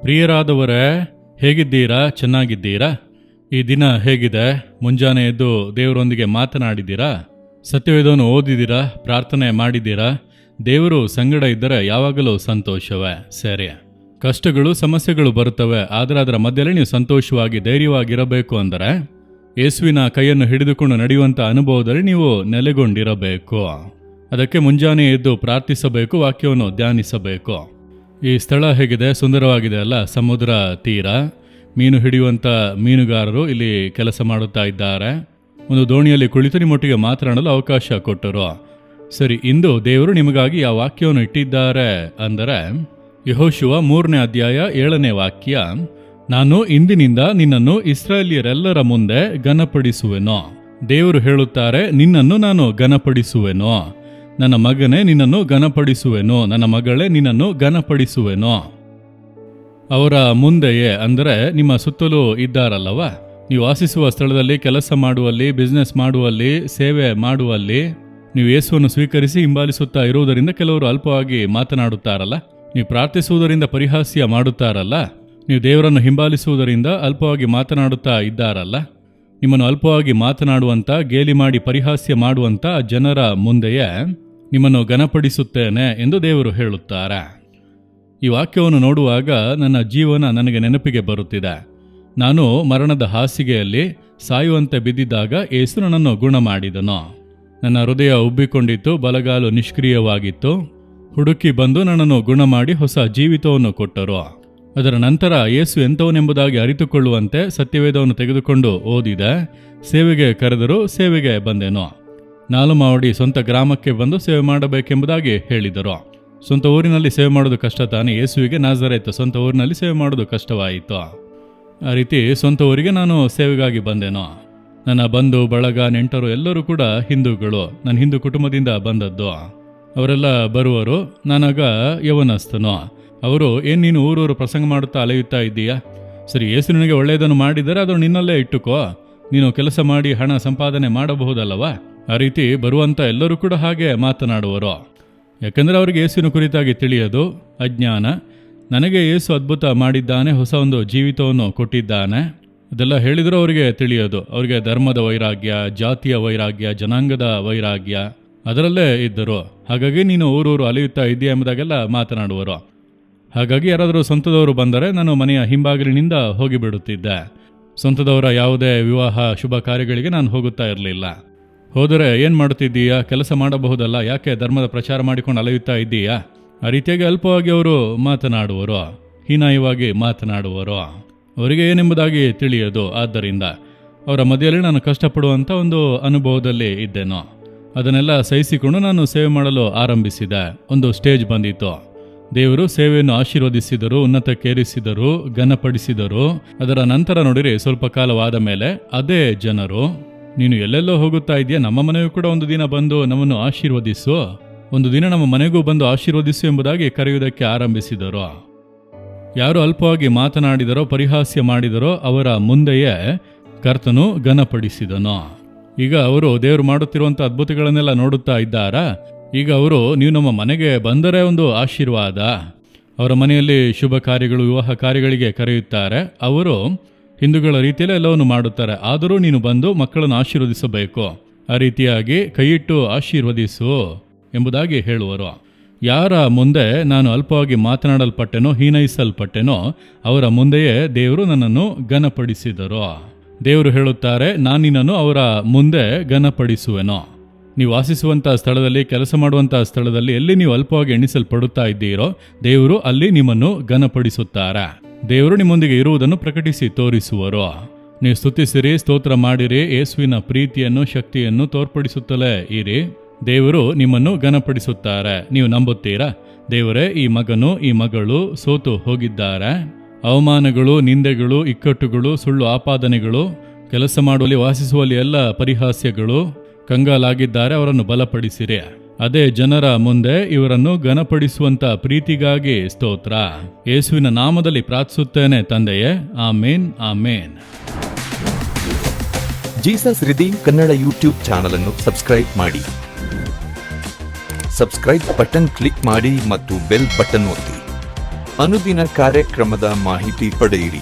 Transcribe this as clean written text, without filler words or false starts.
ಪ್ರಿಯರಾದವರೇ, ಹೇಗಿದ್ದೀರಾ? ಚೆನ್ನಾಗಿದ್ದೀರಾ? ಈ ದಿನ ಹೇಗಿದೆ? ಮುಂಜಾನೆ ಎದ್ದು ದೇವರೊಂದಿಗೆ ಮಾತನಾಡಿದ್ದೀರಾ? ಸತ್ಯವೇದವನ್ನು ಓದಿದ್ದೀರಾ? ಪ್ರಾರ್ಥನೆ ಮಾಡಿದ್ದೀರಾ? ದೇವರು ಸಂಗಡ ಇದ್ದರೆ ಯಾವಾಗಲೂ ಸಂತೋಷವೇ. ಸರಿ, ಕಷ್ಟಗಳು ಸಮಸ್ಯೆಗಳು ಬರುತ್ತವೆ, ಆದರೆ ಅದರ ಮಧ್ಯದಲ್ಲಿ ನೀವು ಸಂತೋಷವಾಗಿ ಧೈರ್ಯವಾಗಿರಬೇಕು ಅಂದರೆ ಯೇಸುವಿನ ಕೈಯನ್ನು ಹಿಡಿದುಕೊಂಡು ನಡೆಯುವಂಥ ಅನುಭವದಲ್ಲಿ ನೀವು ನೆಲೆಗೊಂಡಿರಬೇಕು. ಅದಕ್ಕೆ ಮುಂಜಾನೆ ಎದ್ದು ಪ್ರಾರ್ಥಿಸಬೇಕು, ವಾಕ್ಯವನ್ನು ಧ್ಯಾನಿಸಬೇಕು. ಈ ಸ್ಥಳ ಹೇಗಿದೆ? ಸುಂದರವಾಗಿದೆ ಅಲ್ಲ? ಸಮುದ್ರ ತೀರ, ಮೀನು ಹಿಡಿಯುವಂಥ ಮೀನುಗಾರರು ಇಲ್ಲಿ ಕೆಲಸ ಮಾಡುತ್ತಾ ಇದ್ದಾರೆ. ಒಂದು ದೋಣಿಯಲ್ಲಿ ಕುಳಿತು ನಿಮ್ಮೊಟ್ಟಿಗೆ ಮಾತನಾಡಲು ಅವಕಾಶ ಕೊಟ್ಟರು. ಸರಿ, ಇಂದು ದೇವರು ನಿಮಗಾಗಿ ಆ ವಾಕ್ಯವನ್ನು ಇಟ್ಟಿದ್ದಾರೆ ಅಂದರೆ ಯೆಹೋಶುವ 3ನೇ ಅಧ್ಯಾಯ 7ನೇ ವಾಕ್ಯ. ನಾನು ಇಂದಿನಿಂದ ನಿನ್ನನ್ನು ಇಸ್ರಾಯೇಲ್ಯರೆಲ್ಲರ ಮುಂದೆ ಘನಪಡಿಸುವೆನು. ದೇವರು ಹೇಳುತ್ತಾರೆ, ನಿನ್ನನ್ನು ನಾನು ಘನಪಡಿಸುವೆನು. ನನ್ನ ಮಗನೇ, ನಿನ್ನನ್ನು ಘನಪಡಿಸುವೆನು. ನನ್ನ ಮಗಳೇ, ನಿನ್ನನ್ನು ಘನಪಡಿಸುವೆನು. ಅವರ ಮುಂದೆಯೇ ಅಂದರೆ ನಿಮ್ಮ ಸುತ್ತಲೂ ಇದ್ದಾರಲ್ಲವ, ನೀವು ವಾಸಿಸುವ ಸ್ಥಳದಲ್ಲಿ, ಕೆಲಸ ಮಾಡುವಲ್ಲಿ, ಬಿಸ್ನೆಸ್ ಮಾಡುವಲ್ಲಿ, ಸೇವೆ ಮಾಡುವಲ್ಲಿ ನೀವು ಯೇಸುವನ್ನು ಸ್ವೀಕರಿಸಿ ಹಿಂಬಾಲಿಸುತ್ತಾ ಇರುವುದರಿಂದ ಕೆಲವರು ಅಲ್ಪವಾಗಿ ಮಾತನಾಡುತ್ತಾರಲ್ಲ, ನೀವು ಪ್ರಾರ್ಥಿಸುವುದರಿಂದ ಪರಿಹಾಸ್ಯ ಮಾಡುತ್ತಾರಲ್ಲ, ನೀವು ದೇವರನ್ನು ಹಿಂಬಾಲಿಸುವುದರಿಂದ ಅಲ್ಪವಾಗಿ ಮಾತನಾಡುತ್ತಾ ಇದ್ದಾರಲ್ಲ, ನಿಮ್ಮನ್ನು ಅಲ್ಪವಾಗಿ ಮಾತನಾಡುವಂಥ, ಗೇಲಿ ಮಾಡಿ ಪರಿಹಾಸ್ಯ ಮಾಡುವಂಥ ಜನರ ಮುಂದೆಯೇ ನಿಮ್ಮನ್ನು ಘನಪಡಿಸುತ್ತೇನೆ ಎಂದು ದೇವರು ಹೇಳುತ್ತಾರೆ. ಈ ವಾಕ್ಯವನ್ನು ನೋಡುವಾಗ ನನ್ನ ಜೀವನ ನನಗೆ ನೆನಪಿಗೆ ಬರುತ್ತಿದೆ. ನಾನು ಮರಣದ ಹಾಸಿಗೆಯಲ್ಲಿ ಸಾಯುವಂತೆ ಬಿದ್ದಿದ್ದಾಗ ಯೇಸು ನನ್ನನ್ನು ಗುಣ ಮಾಡಿದನು. ನನ್ನ ಹೃದಯ ಉಬ್ಬಿಕೊಂಡಿತ್ತು, ಬಲಗಾಲು ನಿಷ್ಕ್ರಿಯವಾಗಿತ್ತು. ಹುಡುಕಿ ಬಂದು ನನ್ನನ್ನು ಗುಣ ಮಾಡಿ ಹೊಸ ಜೀವಿತವನ್ನು ಕೊಟ್ಟರು. ಅದರ ನಂತರ ಯೇಸು ಎಂಥವನೆಂಬುದಾಗಿ ಅರಿತುಕೊಳ್ಳುವಂತೆ ಸತ್ಯವೇದವನ್ನು ತೆಗೆದುಕೊಂಡು ಓದಿದೆ. ಸೇವೆಗೆ ಕರೆದರು, ಸೇವೆಗೆ ಬಂದೆನು. ನಾಲುಮಾವಡಿ ಸ್ವಂತ ಗ್ರಾಮಕ್ಕೆ ಬಂದು ಸೇವೆ ಮಾಡಬೇಕೆಂಬುದಾಗಿ ಹೇಳಿದರು. ಸ್ವಂತ ಊರಿನಲ್ಲಿ ಸೇವೆ ಮಾಡೋದು ಕಷ್ಟ ತಾನೆ. ಯೇಸುವಿಗೆ ನಾಜರೇತ್ ಸ್ವಂತ ಊರಿನಲ್ಲಿ ಸೇವೆ ಮಾಡೋದು ಕಷ್ಟವಾಯಿತು. ಆ ರೀತಿ ಸ್ವಂತ ಊರಿಗೆ ನಾನು ಸೇವೆಗಾಗಿ ಬಂದೆನು. ನನ್ನ ಬಂಧು ಬಳಗ ನೆಂಟರು ಎಲ್ಲರೂ ಕೂಡ ಹಿಂದೂಗಳು. ನಾನು ಹಿಂದೂ ಕುಟುಂಬದಿಂದ ಬಂದದ್ದು. ಅವರೆಲ್ಲ ಬರುವರು. ನಾನಾಗ ಯವನಸ್ಥನು. ಅವರು, ಏನು ನೀನು ಊರೂರು ಪ್ರಸಂಗ ಮಾಡುತ್ತಾ ಅಲೆಯುತ್ತಾ ಇದ್ದೀಯಾ? ಸರಿ, ಯೇಸು ನಿನಗೆ ಒಳ್ಳೆಯದನ್ನು ಮಾಡಿದರೆ ಅದು ನಿನ್ನಲ್ಲೇ ಇಟ್ಟುಕೋ. ನೀನು ಕೆಲಸ ಮಾಡಿ ಹಣ ಸಂಪಾದನೆ ಮಾಡಬಹುದಲ್ಲವ? ಆ ರೀತಿ ಬರುವಂಥ ಎಲ್ಲರೂ ಕೂಡ ಹಾಗೆ ಮಾತನಾಡುವರು. ಯಾಕೆಂದರೆ ಅವರಿಗೆ ಯೇಸುವಿನ ಕುರಿತಾಗಿ ತಿಳಿಯೋದು ಅಜ್ಞಾನ. ನನಗೆ ಯೇಸು ಅದ್ಭುತ ಮಾಡಿದ್ದಾನೆ, ಹೊಸ ಒಂದು ಜೀವಿತವನ್ನು ಕೊಟ್ಟಿದ್ದಾನೆ, ಅದೆಲ್ಲ ಹೇಳಿದರೂ ಅವರಿಗೆ ತಿಳಿಯೋದು. ಅವರಿಗೆ ಧರ್ಮದ ವೈರಾಗ್ಯ, ಜಾತಿಯ ವೈರಾಗ್ಯ, ಜನಾಂಗದ ವೈರಾಗ್ಯ ಅದರಲ್ಲೇ ಇದ್ದರು. ಹಾಗಾಗಿ ನೀನು ಊರೂರು ಅಲೆಯುತ್ತಾ ಇದೆಯಾ ಎಂಬುದಾಗೆಲ್ಲ ಮಾತನಾಡುವರು. ಹಾಗಾಗಿ ಯಾರಾದರೂ ಸ್ವಂತದವರು ಬಂದರೆ ನಾನು ಮನೆಯ ಹಿಂಬಾಗಿಲಿನಿಂದ ಹೋಗಿಬಿಡುತ್ತಿದ್ದೆ. ಸ್ವಂತದವರ ಯಾವುದೇ ವಿವಾಹ ಶುಭ ಕಾರ್ಯಗಳಿಗೆ ನಾನು ಹೋಗುತ್ತಾ ಇರಲಿಲ್ಲ. ಹೋದರೆ ಏನು ಮಾಡುತ್ತಿದ್ದೀಯಾ? ಕೆಲಸ ಮಾಡಬಹುದಲ್ಲ, ಯಾಕೆ ಧರ್ಮದ ಪ್ರಚಾರ ಮಾಡಿಕೊಂಡು ಅಲೆಯುತ್ತಾ ಇದ್ದೀಯಾ? ಆ ರೀತಿಯಾಗಿ ಅಲ್ಪವಾಗಿ ಅವರು ಮಾತನಾಡುವರು, ಹೀನಾಯವಾಗಿ ಮಾತನಾಡುವರು. ಅವರಿಗೆ ಏನೆಂಬುದಾಗಿ ತಿಳಿಯೋದು. ಆದ್ದರಿಂದ ಅವರ ಮಧ್ಯದಲ್ಲಿ ನಾನು ಕಷ್ಟಪಡುವಂಥ ಒಂದು ಅನುಭವದಲ್ಲಿ ಇದ್ದೆನೋ. ಅದನ್ನೆಲ್ಲ ಸಹಿಸಿಕೊಂಡು ನಾನು ಸೇವೆ ಮಾಡಲು ಆರಂಭಿಸಿದೆ. ಒಂದು ಸ್ಟೇಜ್ ಬಂದಿತ್ತು. ದೇವರು ಸೇವೆಯನ್ನು ಆಶೀರ್ವದಿಸಿದರು, ಉನ್ನತಕ್ಕೇರಿಸಿದರು, ಘನಪಡಿಸಿದರು. ಅದರ ನಂತರ ನೋಡಿರಿ, ಸ್ವಲ್ಪ ಕಾಲವಾದ ಮೇಲೆ ಅದೇ ಜನರು, ನೀನು ಎಲ್ಲೆಲ್ಲೋ ಹೋಗುತ್ತಾ ಇದೆಯಾ, ನಮ್ಮ ಮನೆಯೂ ಕೂಡ ಒಂದು ದಿನ ಬಂದು ನಮ್ಮನ್ನು ಆಶೀರ್ವದಿಸು, ಒಂದು ದಿನ ನಮ್ಮ ಮನೆಗೂ ಬಂದು ಆಶೀರ್ವದಿಸು ಎಂಬುದಾಗಿ ಕರೆಯುವುದಕ್ಕೆ ಆರಂಭಿಸಿದರು. ಯಾರು ಅಲ್ಪವಾಗಿ ಮಾತನಾಡಿದರೋ, ಪರಿಹಾಸ್ಯ ಮಾಡಿದರೋ ಅವರ ಮುಂದೆಯೇ ಕರ್ತನು ಘನಪಡಿಸಿದನು. ಈಗ ಅವರು ದೇವರು ಮಾಡುತ್ತಿರುವಂಥ ಅದ್ಭುತಗಳನ್ನೆಲ್ಲ ನೋಡುತ್ತಾ ಇದ್ದಾರಾ? ಈಗ ಅವರು, ನೀವು ನಮ್ಮ ಮನೆಗೆ ಬಂದರೆ ಒಂದು ಆಶೀರ್ವಾದ. ಅವರ ಮನೆಯಲ್ಲಿ ಶುಭ ಕಾರ್ಯಗಳು, ವಿವಾಹ ಕಾರ್ಯಗಳಿಗೆ ಕರೆಯುತ್ತಾರೆ. ಅವರು ಹಿಂದೂಗಳ ರೀತಿಯಲ್ಲಿ ಎಲ್ಲವನ್ನು ಮಾಡುತ್ತಾರೆ. ಆದರೂ ನೀನು ಬಂದು ಮಕ್ಕಳನ್ನು ಆಶೀರ್ವದಿಸಬೇಕು. ಆ ರೀತಿಯಾಗಿ ಕೈಯಿಟ್ಟು ಆಶೀರ್ವದಿಸು ಎಂಬುದಾಗಿ ಹೇಳುವರು. ಯಾರ ಮುಂದೆ ನಾನು ಅಲ್ಪವಾಗಿ ಮಾತನಾಡಲ್ಪಟ್ಟೆನೋ, ಹೀನೈಸಲ್ಪಟ್ಟೆನೋ ಅವರ ಮುಂದೆಯೇ ದೇವರು ನನ್ನನ್ನು ಘನಪಡಿಸಿದರು. ದೇವರು ಹೇಳುತ್ತಾರೆ, ನಾನು ನಿನ್ನನ್ನು ಅವರ ಮುಂದೆ ಘನಪಡಿಸುವೆನು. ನೀವು ವಾಸಿಸುವಂಥ ಸ್ಥಳದಲ್ಲಿ, ಕೆಲಸ ಮಾಡುವಂಥ ಸ್ಥಳದಲ್ಲಿ ಎಲ್ಲಿ ನೀವು ಅಲ್ಪವಾಗಿ ಎಣಿಸಲ್ಪಡುತ್ತಾ ಇದ್ದೀರೋ ದೇವರು ಅಲ್ಲಿ ನಿಮ್ಮನ್ನು ಘನಪಡಿಸುತ್ತಾರೆ. ದೇವರು ನಿಮ್ಮೊಂದಿಗೆ ಇರುವುದನ್ನು ಪ್ರಕಟಿಸಿ ತೋರಿಸುವರು. ನೀವು ಸ್ತುತಿಸಿರಿ, ಸ್ತೋತ್ರ ಮಾಡಿರಿ, ಯೇಸುವಿನ ಪ್ರೀತಿಯನ್ನು, ಶಕ್ತಿಯನ್ನು ತೋರ್ಪಡಿಸುತ್ತಲೇ ಇರಿ. ದೇವರು ನಿಮ್ಮನ್ನು ಘನಪಡಿಸುತ್ತಾರೆ. ನೀವು ನಂಬುತ್ತೀರಾ? ದೇವರೇ, ಈ ಮಗನು, ಈ ಮಗಳು ಸೋತು ಹೋಗಿದ್ದಾರೆ. ಅವಮಾನಗಳು, ನಿಂದೆಗಳು, ಇಕ್ಕಟ್ಟುಗಳು, ಸುಳ್ಳು ಆಪಾದನೆಗಳು, ಕೆಲಸ ಮಾಡುವಲ್ಲಿ, ವಾಸಿಸುವಲ್ಲಿ ಎಲ್ಲ ಪರಿಹಾಸ್ಯಗಳು, ಕಂಗಾಲಾಗಿದ್ದಾರೆ, ಅವರನ್ನು ಬಲಪಡಿಸಿರಿ. ಅದೇ ಜನರ ಮುಂದೆ ಇವರನ್ನು ಘನಪಡಿಸುವಂತ ಪ್ರೀತಿಗಾಗಿ ಸ್ತೋತ್ರ. ಯೇಸುವಿನ ನಾಮದಲ್ಲಿ ಪ್ರಾರ್ಥಿಸುತ್ತೇನೆ ತಂದೆಯೇ, amen, amen. Jesus redeem Kannada YouTube channel ಅನ್ನು ಸಬ್ಸ್ಕ್ರೈಬ್ ಮಾಡಿ. ಸಬ್ಸ್ಕ್ರೈಬ್ ಬಟನ್ ಕ್ಲಿಕ್ ಮಾಡಿ ಮತ್ತು ಬೆಲ್ ಬಟನ್ ಒತ್ತಿ. ಅನುದಿನ ಕಾರ್ಯಕ್ರಮದ ಮಾಹಿತಿ ಪಡೆಯಿರಿ.